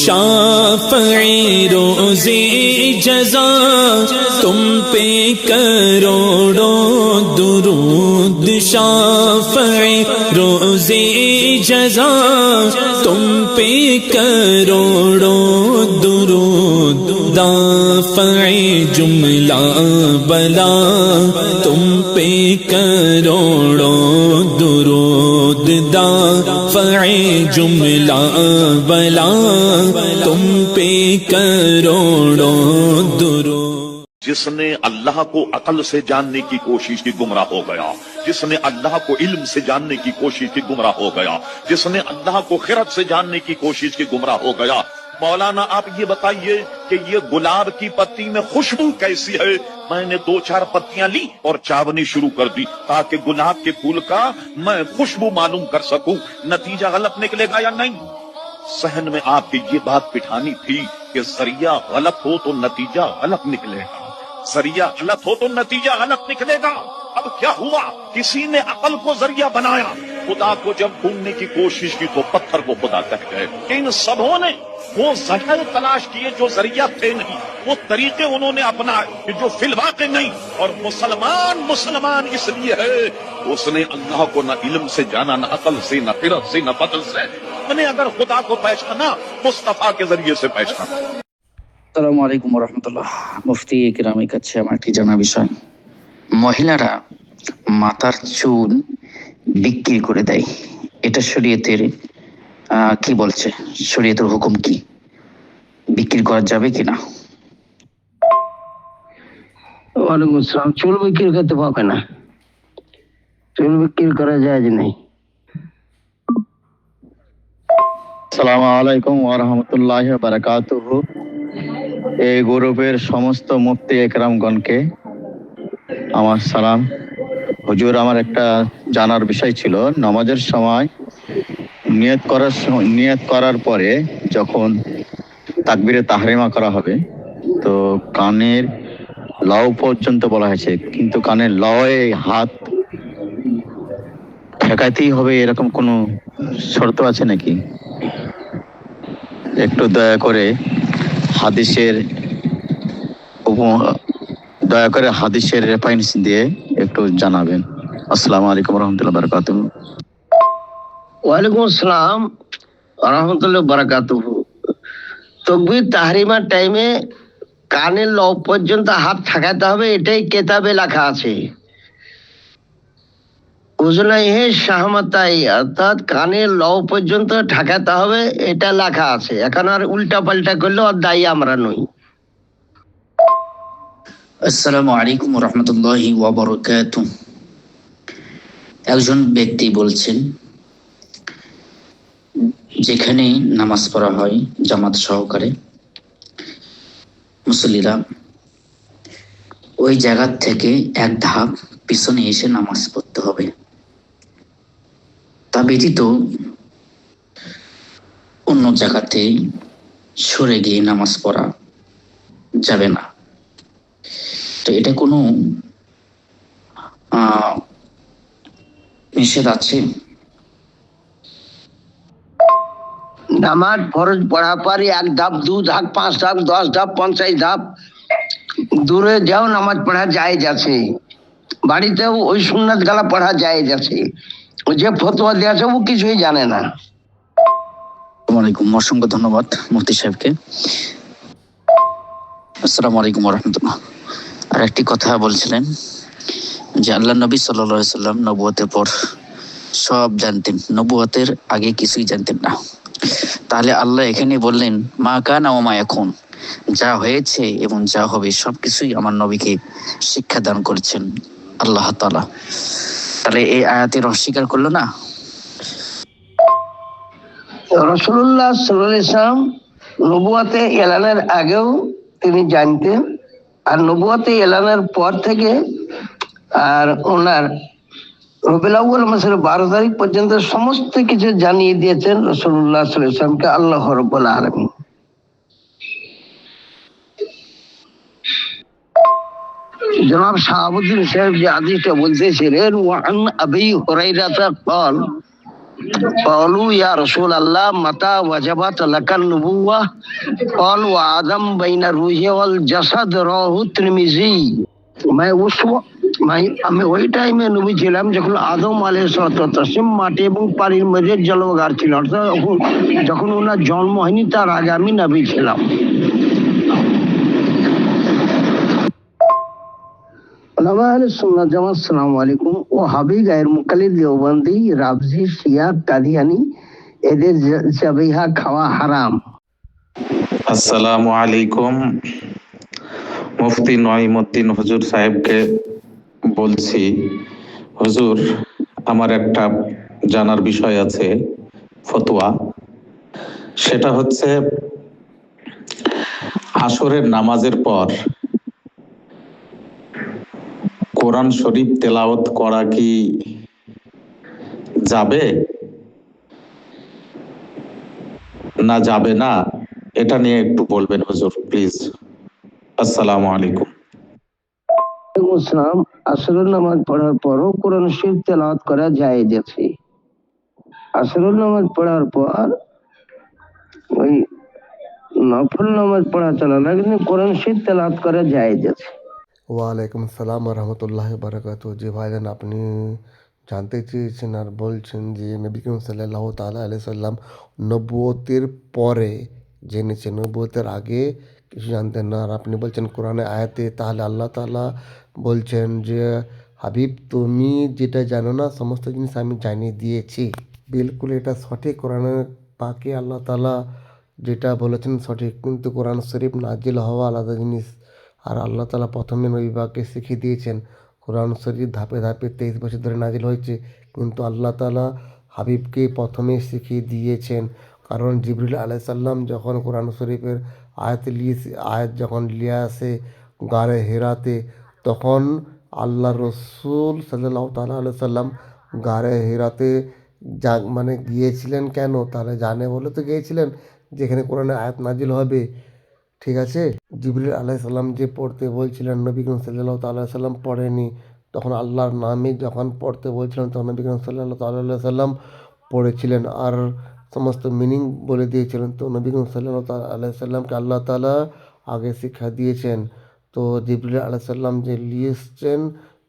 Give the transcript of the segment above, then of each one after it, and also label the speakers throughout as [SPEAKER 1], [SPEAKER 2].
[SPEAKER 1] शाफ़ई रोज़े जज़ा तुम पे करोड़ों दुरूद शाफ़ई रोज़े जज़ा तुम पे करोड़ों दुरूद दाफ़ई जुमला बला तुम पे करोड़ों दुरूद दाफ़ई जुमला बला तुम पे करोड़ों दुरूद।
[SPEAKER 2] जिसने अल्लाह को अकल से जानने की कोशिश की गुमराह हो गया, जिसने अल्लाह को इल्म से जानने की कोशिश की गुमराह हो गया, जिसने अल्लाह को खिरत से जानने की कोशिश की गुमराह हो गया। मौलाना आप ये बताइए कि ये गुलाब की पत्ती में खुशबू कैसी है? मैंने 2-4 पत्तियां ली और चावनी शुरू कर दी ताकि गुलाब के फूल का मैं खुशबू मालूम कर सकूं। नतीजा गलत निकलेगा या नहीं? सहन में आपकी ये बात बिठानी थी कि जरिया गलत हो तो नतीजा गलत निकलेगा, जरिया गलत हो तो नतीजा गलत निकलेगा। अब क्या हुआ? किसी ने अकल को जरिया बनाया, खुदा को जब ढूंढने की कोशिश की तो पत्थर को खुदा कह गए। इन सबों ने वो जरिया तलाश किए जो जरिया थे नहीं, वो तरीके उन्होंने अपनाए जो फिलवाके नहीं। और मुसलमान इसलिए है उसने अल्लाह को न इल्म से जाना, न अकल से, न फिरत से, न बदल से। मैंने अगर खुदा को पहचाना मुस्तफा के जरिए से पहचाना।
[SPEAKER 3] আসসালামু আলাইকুম ওয়া রাহমাতুল্লাহ। মুফতি কেরামের কাছে আমার একটি জানা বিষয়, মহিলারা মাথার চুল বিক্রি করে দেয়, এটা শরীয়তের কি বলছে? শরীয়তের হুকুম কি? বিক্রি করা যাবে কিনা?
[SPEAKER 4] ওয়ালাইকুম আসসালাম। চুল বিক্রি করতে পারবে না, চুল বিক্রি করা যায় যে নেই।
[SPEAKER 5] আসসালামু আলাইকুম ওয়া রাহমাতুল্লাহি ওয়া বারাকাতুহু। এই গ্রুপের সমস্ত মুফতি একরামগণকে আমার সালাম। হুজুর, আমার একটা জানার বিষয় ছিল, নামাজের সময় নিয়ত করার পরে যখন তাকবীরে তাহরিমা করা হবে তো কানের লাউ পর্যন্ত বলা হয়েছে, কিন্তু কানের লয়ে হাত ঠেকাইতেই হবে এরকম কোনো শর্ত আছে নাকি? একটু দয়া করে হাদিসের রেফারেন্স দিয়ে একটু জানাবেন। আসসালামু আলাইকুম ওয়া রাহমাতুল্লাহি ওয়া বারাকাতুহু।
[SPEAKER 4] ওয়ালাইকুম আসসালাম ওয়া রাহমাতুল্লাহি ওয়া বারাকাতুহু। তাকবীর তাহরিমার টাইমে কানের লব পর্যন্ত হাত ঠেকাতে হবে, এটাই কেতাবে লেখা আছে। উজনাইহে শাহমাতাই, অর্থাৎ কানের লব পর্যন্ত ঠেকাতে হবে, এটা লেখা আছে। এখন আর উল্টা পাল্টা করলে আর দায়ী আমরা নই।
[SPEAKER 3] আসসালামু আলাইকুম ওয়া রাহমাতুল্লাহি ওয়া বারাকাতুহু। একজন ব্যক্তি বলছেন, যেখানে নামাজ পড়া হয় জামাত সহকারে মুসল্লিরা, ওই জায়গা থেকে এক ধাপ পিছনে এসে নামাজ পড়তে হবে। তা ব্যতীত অন্য জায়গাতে সরে গিয়ে নামাজ পড়া যাবে না। তো এটা কোনো নিষেধ আছে?
[SPEAKER 4] নামাজ ফরজ পড়া পারি 1 ধাপ, 2 ধাপ, 5 ধাপ, 10 ধাপ, 50 ধাপ দূরে যাও নামাজ পড়া জায়েজ আছে। বাড়িতেও ওই সুন্নাত গালা পড়া জায়েজ আছে। ও যে ফতোয়া দিয়েছে ও কিছুই জানে না।
[SPEAKER 3] আসসালামু আলাইকুম, অসংখ্য ধন্যবাদ মুফতি সাহেবকে। আসসালামু আলাইকুম ওয়া রাহমাতুল্লাহ। আর একটি কথা বলছিলেন যে আল্লাহ নবী সাল্লাল্লাহু আলাইহি সাল্লাম নবুয়তের পর সব জানতেন, নবুয়তের আগে কিছুই জানতেন না। তাহলে আল্লাহ এখানে বললেন মা কানা ওয়া মা ইয়াকুন, যা হয়েছে এবং যা হবে সবকিছুই আমার নবীকে শিক্ষা দান করেছেন আল্লাহ তাআলা। তাহলে এই আয়াতের অস্বীকার করলো না?
[SPEAKER 4] রাসূলুল্লাহ সাল্লাল্লাহু আলাইহি ওয়াসাল্লাম নবুয়তে এলানের আগেও তিনি জানতেন, আর নবুয়তে এলানের পর থেকে আর ওনার রবিউল আউয়াল মাসের 12 তারিখ পর্যন্ত সমস্ত কিছু জানিয়ে দিয়েছেন রাসূলুল্লাহ সাল্লাল্লাহু আলাইহি ওয়াসাল্লামকে আল্লাহ রাব্বুল আলামিন। জনাব শাহাবুদ্দিন সাহেব যে হাদিসটা বলতেছিলেন, ওয়ান আবি হুরায়রা ক্বাল قالوا يا رسول الله متى وجبت لك النبوة قال وآدم بين الروح والجسد رواه الترمذي मैं उस আমি ওই টাইমে নবী ছিলাম যখন আদম আলাইহিসসালাম মাটি এবং পানির মধ্যে জন্মগ্রহণ ছিল, অর্থাৎ যখন ওনার জন্ম হয়নি তার আগে আমি নবী ছিলাম। ওলামা আহলে সুন্নাত জামাত আসসালামু আলাইকুম। ও হাবি গায়ের মুকাল্লিদ দেওবন্দি রাবজি শিয়া কাদিয়ানি এদের জাবিহা খাওয়া হারাম।
[SPEAKER 6] আসসালামু আলাইকুম। মুফতি নঈমুদ্দিন হুজুর সাহেবকে বলছি, হুজুর আমার একটা জানার বিষয় আছে, ফতোয়া। সেটা হচ্ছে আসরের নামাজের পর কোরআন শরীফ তেলাওয়াত করা কি যাবে না যাবে না, এটা নিয়ে একটু বলবেন হুজুর প্লিজ। আসসালামু আলাইকুম।
[SPEAKER 4] ইসলাম আসরের নামাজ পড়ার পরও কোরআন শরীফ তেলাওয়াত করা জায়েজ আছে। আসরের নামাজ পড়ার পর ওই নফল নামাজ পড়া চলে না, কিন্তু কোরআন শরীফ তেলাওয়াত করা জায়েজ আছে।
[SPEAKER 7] ওয়ালাইকুম আসসালাম রহমতুল্লাহ বারাকাত। যে ভাইজান আপনি জানতে চেয়েছেন আর বলছেন যে নবী করিম সাল্লাল্লাহু তাআলা আলাইহি সাল্লাম নবুয়তের পরে জেনেছেন, নবুয়তের আগে কিছু জানতেন না, আর আপনি বলছেন কোরআনে আয়াতে, তাহলে আল্লাহ তাআলা বলছেন যে হাবিব তুমি যেটা জানো না সমস্ত জিনিস আমি জানিয়ে দিয়েছি। বিলকুল এটা সঠিক, কোরআনে পাকে আল্লাহ তাআলা যেটা বলেছেন সঠিক, কিন্তু কোরআন শরীফ নাজিল হওয়া আলাদা জিনিস। আর আল্লাহ তাআলা প্রথমে নবী পাককে শিখিয়ে দিয়েছেন। কোরআন শরীফ ধাপে ধাপে 23 বছর ধরে নাজিল হয়েছে, কিন্তু আল্লাহ তাআলা হাবিবকে প্রথমে শিখিয়ে দিয়েছেন। কারণ জিবরিল আলাইহিস সালাম যখন কোরআন শরীফের আয়াত যখন লিয়ে আসে গারে হেরাতে, তখন আল্লাহ রসুল সাল্লাল্লাহু তাআলা আলাইহি সাল্লাম গারে হেরাতে মানে গিয়েছিলেন কেন? তাহলে জানে বলে তো গিয়েছিলেন যেখানে কোরআনের আয়াত নাজিল হবে। ঠিক আছে, জিবরিল আলাইহিস সালাম যে পড়তে বলছিলেন নবী করিম সাল্লাল্লাহু তাআলা আলাইহি সাল্লাম পড়েনি, তখন আল্লাহর নামে যখন পড়তে বলছিলেন তখন নবী করিম সাল্লাল্লাহু তাআলা আলাইহি সাল্লাম পড়েছিলেন আর সমস্ত মিনিং বলে দিয়েছিলেন। তো নবী করিম সাল্লাল্লাহু তাআলা আলাইহি সাল্লামকে আল্লাহ তাআলা আগে শিক্ষা দিয়েছেন। তো জিবরিল আলাইহিস সালাম যে নিয়ে এসছেন,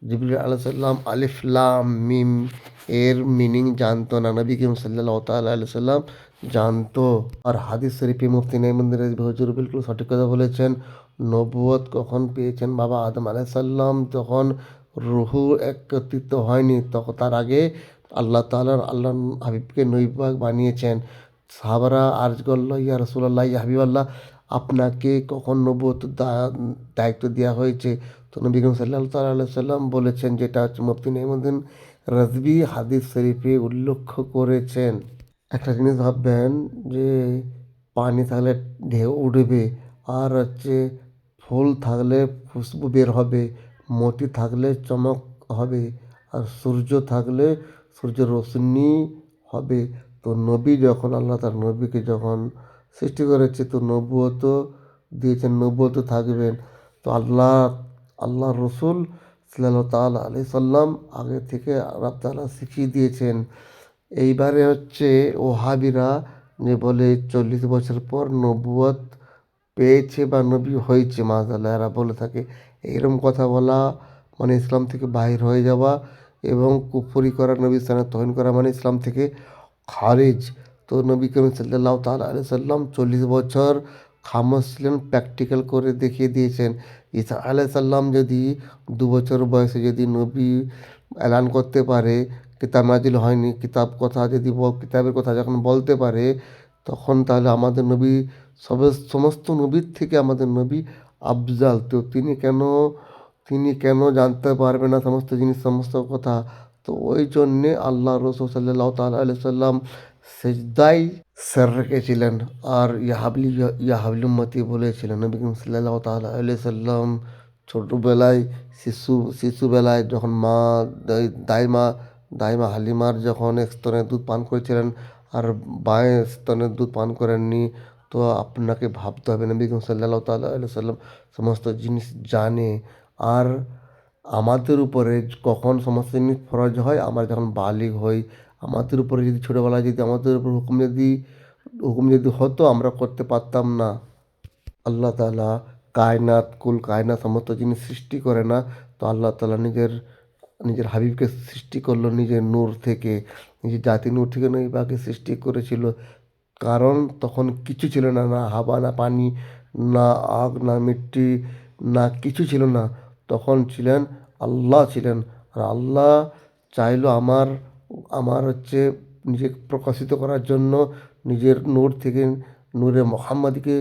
[SPEAKER 7] জিবরিল আলাইহিস সালাম আলিফ লাম মিম এর মিনিং জানতো না, নবী করিম সাল্লাল্লাহু তাআলা আলাইহি সাল্লাম জানতো। আর হাদিস শরীফে মুফতি নঈমুদ্দিন রাজভী হুজুর বিলকুল সঠিক কথা বলেছেন। নবুয়ত কখন পেয়েছেন বাবা আদম আলাইহিস সালাম, যখন রুহু একত্রিত হয়নি, তখন তার আগে আল্লাহ হাবিবকে নবী পাক বানিয়েছেন। সাহাবারা আরজ করল, ইয়া রাসূলুল্লাহ, ইয়া হাবিবাল্লাহ, আপনাকে কখন নবুয়ত দায়িত্ব দেওয়া হয়েছে? তো নবী করিম সাল্লাল্লাহু তাআলা আলাইহি সাল্লাম বলেছেন, যেটা হচ্ছে মুফতি নঈমুদ্দিন রাজভী হাদিস শরীফে উল্লেখ করেছেন। একটা জিনিস ভাববেন যে পানি থাকলে ঢেউ উঠবে, আর হচ্ছে ফুল থাকলে খুশবু বের হবে, মোতি থাকলে চমক হবে, আর সূর্য থাকলে সূর্যের রোশনি হবে। তো নবী যখন আল্লাহ তার নবীকে যখন সৃষ্টি করেছে, তো নবুয়ত দিয়েছেন, নবুয়ত থাকবেন। তো আল্লাহ রসুল সাল্লাল্লাহু তাআলা আলাইহি সাল্লাম আগে থেকে আল্লাহ তাআলা শিখিয়ে দিয়েছেন। এইবারে হচ্ছে ওহাবিরা যে বলে 40 বছর পর নবুয়ত পেয়েছে বা নবী হয়েছে, মাশাআল্লাহ এরা বলে থাকে। এইরকম কথা বলা মানে ইসলাম থেকে বাহির হয়ে যাওয়া এবং কুফরি করা, নবীর সানে তহিন করা, মানে ইসলাম থেকে খারিজ। তো নবী করিম সাল্লাল্লাহু তাআলা আলাইহি সাল্লাম 40 বছর খামোশ ছিলেন, প্র্যাকটিক্যাল করে দেখিয়ে দিয়েছেন। ঈসা আলাইহিস সালাম যদি 2 বছর বয়সে যদি নবী এলান করতে পারে, কিতাব নাজিল হয়নি, কিতাবের কথা যখন বলতে পারে, তখন তাহলে আমাদের নবী সমস্ত নবীর থেকে আমাদের নবী আফজাল। তো তিনি কেন জানতে পারবে না সমস্ত জিনিস, সমস্ত কথা? তো ওই জন্যে আল্লাহ রসুল সাল্লাল্লাহু তাআলা আলাইহি সাল্লাম সেজদায় স্যার রেখেছিলেন আর ইয়া হাবলি উম্মতি বলেছিলেন। নবী করিম সাল্লাল্লাহু তাআলা আলাইহি সাল্লাম ছোটবেলায় শিশুবেলায় যখন দাইমা হালিমার যখন এক স্তনের দুধ পান করেছিলেন আর বাঁয়ে স্তনের দুধ পান করেননি, তো আপনাকে ভাবতে হবে নবী করিম সাল্লাল্লাহু তাআলা আলাইহি সাল্লাম সমস্ত জিনিস জানে। আর আমাদের উপরে কখন সমস্ত জিনিস ফরজ হয়, আমরা যখন বালিগ হই, আমাদের উপরে যদি ছোটোবেলায় যদি আমাদের উপর হুকুম যদি হতো আমরা করতে পারতাম না। আল্লাহ তাআলা কায়নাত কুল কায়নাত সমস্ত জিনিস সৃষ্টি করে না, তো আল্লাহ তাআলা নিজের নিজের হাবিবকে সৃষ্টি করলো নিজের নূর থেকে, নিজের জাতি নূর থেকে নবীকে সৃষ্টি করেছিল। কারণ তখন কিছু ছিল না, না হাওয়া না পানি না আগ না মিট্টি না কিছু ছিল না। তখন ছিলেন আল্লাহ ছিলেন। আর আল্লাহ চাইলো আমার আমার হচ্ছে নিজেকে প্রকাশিত করার জন্য নিজের নূর থেকে নূরে মোহাম্মদকে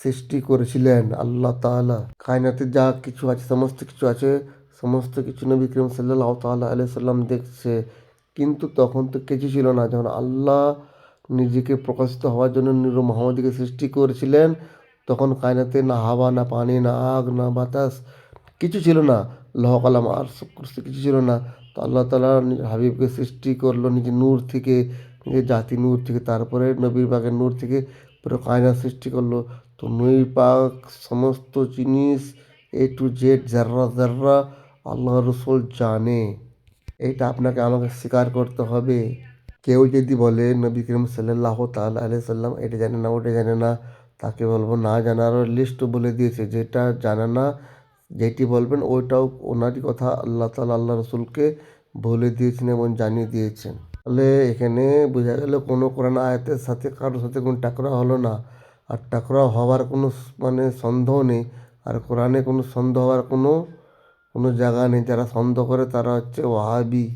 [SPEAKER 7] সৃষ্টি করেছিলেন আল্লাহ তাআলা। কায়নাতে যা কিছু আছে সমস্ত কিছু আছে, সমস্ত কিছু নবী করিম সাল্লাল্লাহু তাআলা আলাইহি সাল্লাম দেখছে। কিন্তু তখন তো কিছু ছিল না, যখন আল্লাহ নিজেকে প্রকাশিত হওয়ার জন্য নূর মোহাম্মদকে সৃষ্টি করেছিলেন, তখন কায়নাতে না হাওয়া না পানি না আগ না বাতাস কিছু ছিল না, লৌহ কলম আর কুরসি কিছু ছিল না। তো আল্লাহ তাআলা নিজের হাবিবকে সৃষ্টি করলো নিজের নূর থেকে, নিজের জাতি নূর থেকে, তারপরে নবীর পাকের নূর থেকে পুরো কায়নাত সৃষ্টি করলো। তো নবী পাক সমস্ত জিনিস এ টু জেড যার্রা যার্রা আল্লাহ রসুল জানে। এইটা আপনাকে আমাকে স্বীকার করতে হবে। কেউ যদি বলে নবী করিম সাল্লাল্লাহু তাআলা আলাইহি সাল্লাম এটা জানে না ওটা জানে না, তাকে বলবো না জানারও লিস্টও বলে দিয়েছে, যেটা জানে না যেটি বলবেন ওইটাও ওনারই কথা, আল্লাহ তাআলা আল্লাহ রসুলকে বলে দিয়েছেন এবং জানিয়ে দিয়েছেন। তাহলে এখানে বোঝা গেল কোনো কোরআন আয়াতের সাথে কারোর সাথে কোনো টাকরা হলো না, আর টাকরা হওয়ার কোনো মানে সন্দেহ নেই। আর কোরআনে কোনো সন্দেহ হওয়ার কোনো কোনো জায়গা নেই। যারা সন্দেহ করে তারা হচ্ছে ওয়াহাবি।